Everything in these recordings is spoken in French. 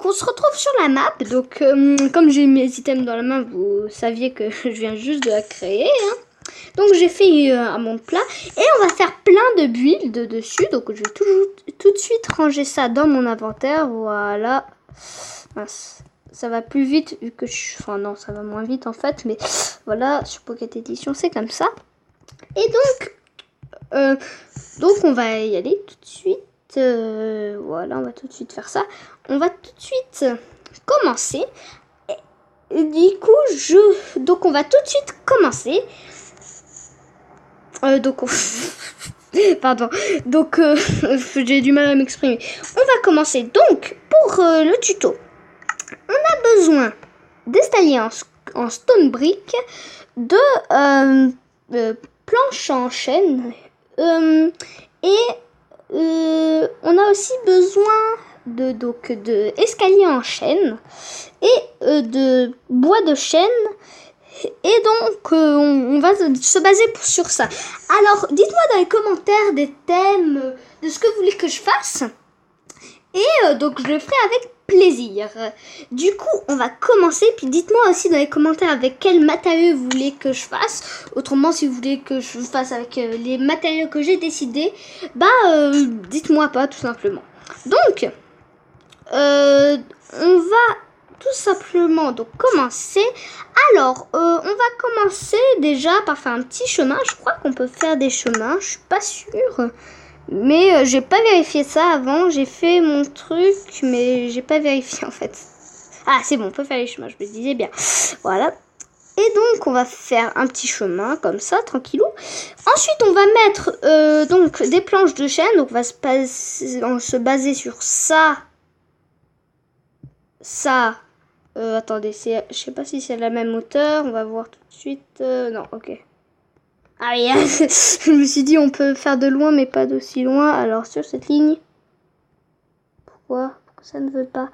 donc on se retrouve sur la map. Donc comme j'ai mes items dans la main, vous saviez que je viens juste de la créer. Hein. Donc j'ai fait un monde plat et on va faire plein de builds dessus. Donc je vais tout de suite ranger ça dans mon inventaire. Voilà. Mince. Ça va plus vite vu que je... Enfin non, ça va moins vite en fait. Mais voilà, sur Pocket Edition, c'est comme ça. Et donc on va y aller tout de suite. Voilà, on va tout de suite faire ça. On va tout de suite commencer. Et du coup, donc on va tout de suite commencer. Pardon. Donc j'ai du mal à m'exprimer. On va commencer donc pour le tuto. On a besoin d'escalier en stone brick, de planches en chaîne et on a aussi besoin de escalier en chaîne et de bois de chêne. Et donc, on va se baser sur ça. Alors, dites-moi dans les commentaires des thèmes, de ce que vous voulez que je fasse. Et donc, je le ferai avec plaisir. Du coup, on va commencer. Puis dites-moi aussi dans les commentaires avec quel matériau vous voulez que je fasse. Autrement, si vous voulez que je fasse avec les matériaux que j'ai décidé, dites-moi pas, tout simplement. Donc, on va tout simplement donc commencer. Alors, on va commencer déjà par faire un petit chemin. Je crois qu'on peut faire des chemins. Je suis pas sûre. Mais j'ai pas vérifié ça avant. J'ai fait mon truc, mais j'ai pas vérifié en fait. Ah, c'est bon, on peut faire les chemins. Je me disais bien. Voilà. Et donc, on va faire un petit chemin comme ça, tranquillou. Ensuite, on va mettre donc des planches de chêne. Donc, on va se baser sur ça. Ça. Attendez, je sais pas si c'est la même hauteur. On va voir tout de suite. Non, ok. Ah oui, je me suis dit on peut faire de loin mais pas d'aussi loin. Alors sur cette ligne. Pourquoi ça ne veut pas?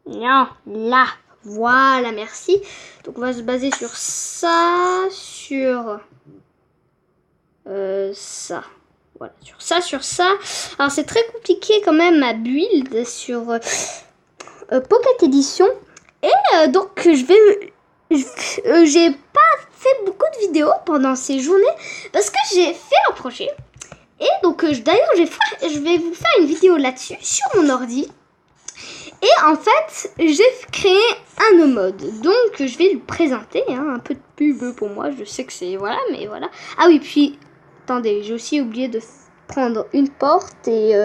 Non, là. Voilà, merci. Donc on va se baser sur ça, sur ça. Voilà, sur ça. Alors c'est très compliqué quand même à build sur Pocket Edition. Et donc j'ai pas fait beaucoup de vidéos pendant ces journées parce que j'ai fait un projet. Et donc d'ailleurs je vais vous faire une vidéo là-dessus sur mon ordi. Et en fait j'ai créé un no mode. Donc je vais le présenter. Hein, un peu de pub pour moi. Je sais que c'est... Voilà, mais voilà. Ah oui, puis attendez, j'ai aussi oublié de prendre une porte et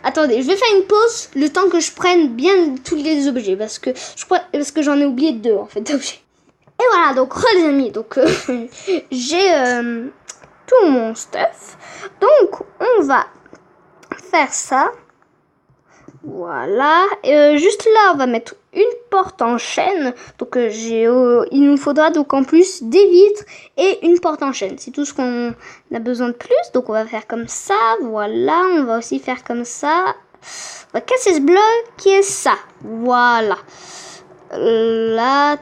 attendez, je vais faire une pause le temps que je prenne bien tous les objets parce que j'en ai oublié 2 en fait d'objets. Et voilà, donc les amis, donc j'ai tout mon stuff. Donc on va faire ça. Voilà, juste là on va mettre une porte en chaîne. Donc il nous faudra donc en plus des vitres et une porte en chaîne. C'est tout ce qu'on a besoin de plus. Donc on va faire comme ça, voilà. On va aussi faire comme ça. On va casser ce bloc qui est ça. Voilà. Là,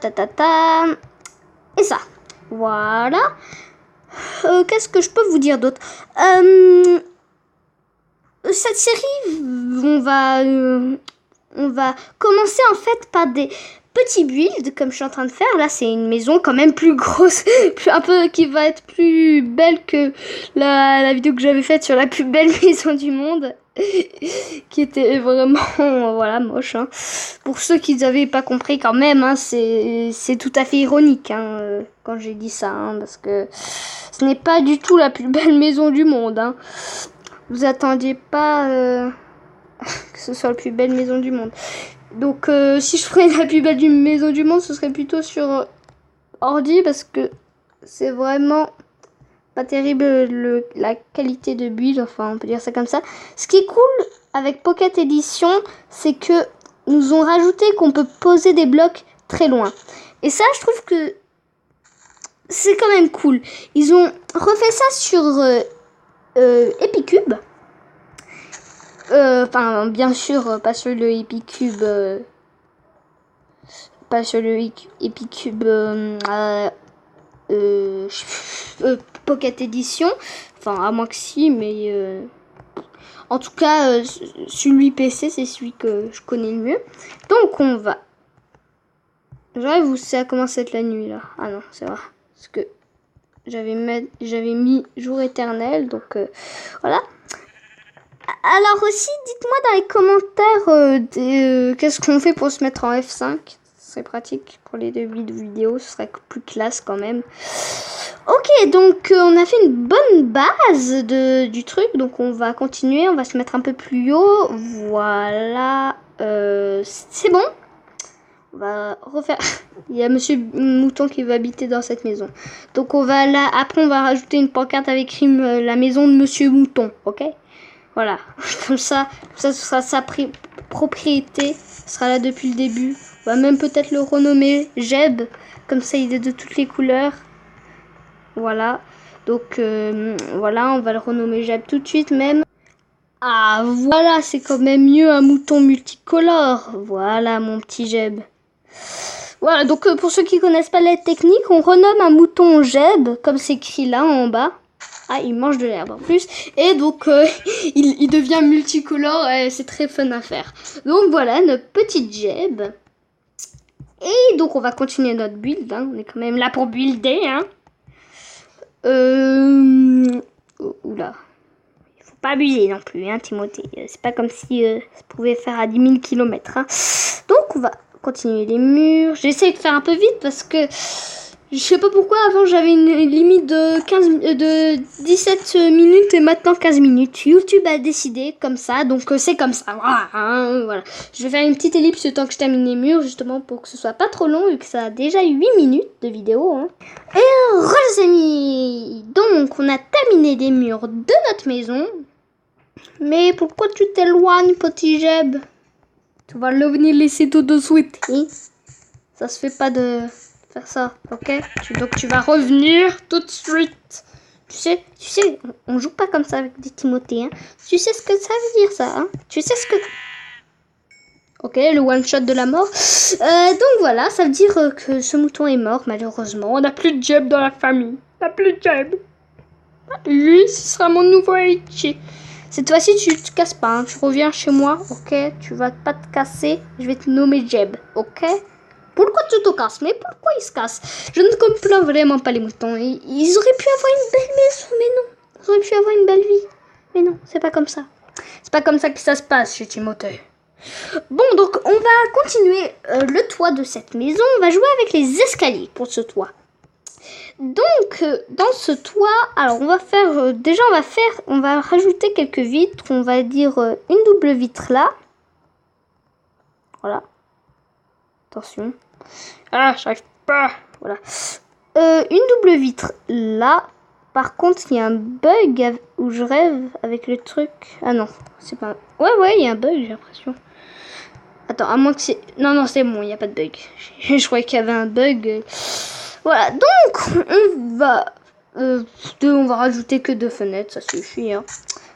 et ça. Voilà. Qu'est-ce que je peux vous dire d'autre? Cette série, on va commencer en fait par des petits builds comme je suis en train de faire. Là, c'est une maison quand même plus grosse, un peu qui va être plus belle que la vidéo que j'avais faite sur la plus belle maison du monde, qui était vraiment voilà moche. Hein. Pour ceux qui n'avaient pas compris quand même, hein, c'est tout à fait ironique hein, quand j'ai dit ça, hein, parce que ce n'est pas du tout la plus belle maison du monde. Hein. Vous attendiez pas que ce soit la plus belle maison du monde. Donc si je ferais la plus belle maison du monde, ce serait plutôt sur ordi parce que c'est vraiment pas terrible la qualité de build, enfin on peut dire ça comme ça. Ce qui est cool avec Pocket Edition, c'est que nous ont rajouté qu'on peut poser des blocs très loin. Et ça, je trouve que c'est quand même cool. Ils ont refait ça sur Epicube. Enfin, bien sûr, pas sur le Epicube. Pas sur le Epicube Pocket Edition. Enfin, à moins que si, mais En tout cas, celui PC, c'est celui que je connais le mieux. Donc, on va... J'arrive où ça commence à être la nuit, là. Ah non, c'est vrai. Parce que j'avais mis jour éternel, donc voilà. Alors aussi, dites-moi dans les commentaires qu'est-ce qu'on fait pour se mettre en F5. Ce serait pratique pour les débuts de vidéo, ce serait plus classe quand même. Ok, donc on a fait une bonne base du truc, donc on va continuer, on va se mettre un peu plus haut. Voilà, c'est bon. On va refaire. Il y a Monsieur Mouton qui va habiter dans cette maison. Donc on va là. Après on va rajouter une pancarte avec écrit la maison de Monsieur Mouton, ok? Voilà. Comme ça, ce sera sa propriété. Ce sera là depuis le début. On va même peut-être le renommer Jeb. Comme ça il est de toutes les couleurs. Voilà. Donc voilà, on va le renommer Jeb tout de suite même. Ah voilà, c'est quand même mieux un mouton multicolore. Voilà mon petit Jeb. Voilà, donc pour ceux qui connaissent pas la technique, on renomme un mouton Jeb, comme c'est écrit là en bas. Ah, il mange de l'herbe en plus. Et donc, il devient multicolore et c'est très fun à faire. Donc voilà, notre petite Jeb. Et donc, on va continuer notre build. Hein. On est quand même là pour builder. Hein. Oula. Il faut pas abuser non plus, hein, Timothée. C'est pas comme si ça pouvait faire à 10 000 km. Hein. Donc, on va continuer les murs. J'essaie de faire un peu vite parce que je sais pas pourquoi avant j'avais une limite de 17 minutes et maintenant 15 minutes. YouTube a décidé comme ça, donc c'est comme ça. Voilà, hein, voilà. Je vais faire une petite ellipse le temps que je termine les murs justement pour que ce soit pas trop long vu que ça a déjà 8 minutes de vidéo. Hein. Et les amis, donc on a terminé les murs de notre maison. Mais pourquoi tu t'éloignes, petit Jeb? Tu vas le venir laisser tout de suite. Et ça se fait pas de faire ça, ok? Donc tu vas revenir tout de suite. Tu sais, on joue pas comme ça avec des Timothées. Hein. Tu sais ce que ça veut dire ça, hein? Tu sais ce que... Ok, le one shot de la mort. Donc voilà, ça veut dire que ce mouton est mort, malheureusement. On n'a plus de Jeb dans la famille. On n'a plus de Jeb. Lui, ce sera mon nouveau héritier. Cette fois-ci, tu te casses pas, hein. Tu reviens chez moi, ok? Tu vas pas te casser, je vais te nommer Jeb, ok? Pourquoi tu te casses? Mais pourquoi ils se cassent? Je ne comprends vraiment pas les moutons. Ils auraient pu avoir une belle maison, mais non. Ils auraient pu avoir une belle vie. Mais non, c'est pas comme ça. C'est pas comme ça que ça se passe chez Timothée. Bon, donc on va continuer le toit de cette maison. On va jouer avec les escaliers pour ce toit. Donc, dans ce toit, alors on va faire, déjà on va rajouter quelques vitres, on va dire une double vitre là. Voilà. Attention. Ah, j'arrive pas. Voilà. Une double vitre là. Par contre, il y a un bug où je rêve avec le truc. Ah non, c'est pas... Ouais, il y a un bug, j'ai l'impression. Attends, à moins que c'est... Non, c'est bon, il n'y a pas de bug. Je croyais qu'il y avait un bug. Voilà, donc on va rajouter que 2 fenêtres, ça suffit. Hein.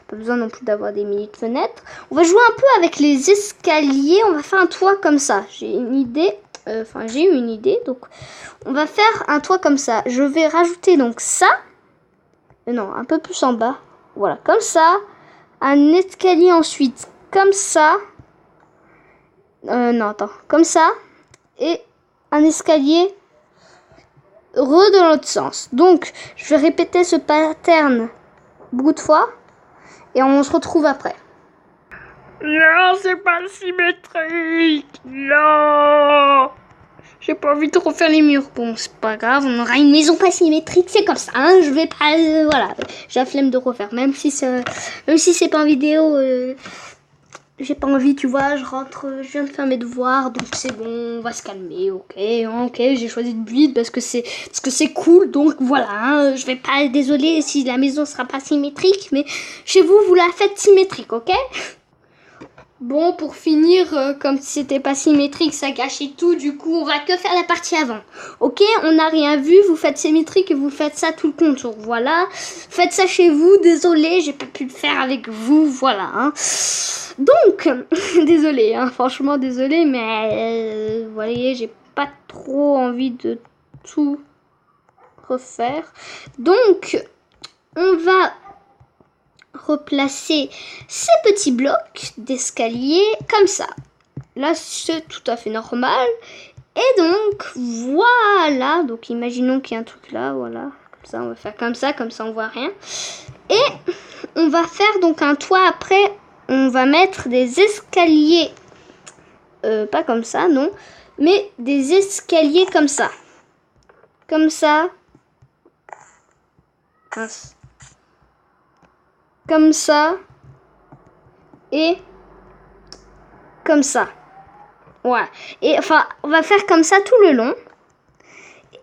Pas besoin non plus d'avoir des milliers de fenêtres. On va jouer un peu avec les escaliers. On va faire un toit comme ça. J'ai une idée. J'ai eu une idée. Donc, on va faire un toit comme ça. Je vais rajouter donc ça. Non, un peu plus en bas. Voilà, comme ça. Un escalier ensuite, comme ça. Non, attends. Comme ça. Et un escalier dans l'autre sens. Donc, je vais répéter ce pattern beaucoup de fois. Et on se retrouve après. Non, c'est pas symétrique. Non. J'ai pas envie de refaire les murs. Bon, c'est pas grave, on aura une maison pas symétrique. C'est comme ça, hein. Je vais pas... voilà. J'ai la flemme de refaire. Même si c'est pas en vidéo... j'ai pas envie, tu vois, je viens de faire mes devoirs, donc c'est bon, on va se calmer, ok, j'ai choisi de build parce que c'est cool, donc voilà, hein, je vais pas, désolé si la maison sera pas symétrique, mais chez vous, vous la faites symétrique, ok? Bon, pour finir, comme si c'était pas symétrique, ça gâchait tout, du coup, on va que faire la partie avant. Ok, on n'a rien vu, vous faites symétrique et vous faites ça tout le contour, voilà. Faites ça chez vous, désolé, j'ai pas pu le faire avec vous, voilà. Hein. Donc, désolé, hein, franchement désolé, mais vous voyez, j'ai pas trop envie de tout refaire. Donc, on va replacer ces petits blocs d'escalier comme ça. Là, c'est tout à fait normal. Et donc, voilà. Donc, imaginons qu'il y a un truc là, voilà. Comme ça, on va faire comme ça on voit rien. Et on va faire donc un toit après. On va mettre des escaliers. Pas comme ça, non. Mais des escaliers comme ça. Comme ça. Comme ça. Et comme ça. Ouais. Et enfin, on va faire comme ça tout le long.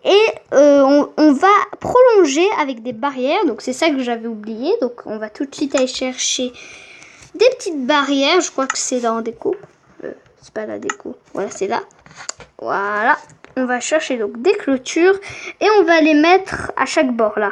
Et on va prolonger avec des barrières. Donc, c'est ça que j'avais oublié. Donc, on va tout de suite aller chercher des petites barrières. Je crois que c'est dans déco. C'est pas la déco. Voilà, c'est là. Voilà. On va chercher donc des clôtures. Et on va les mettre à chaque bord là.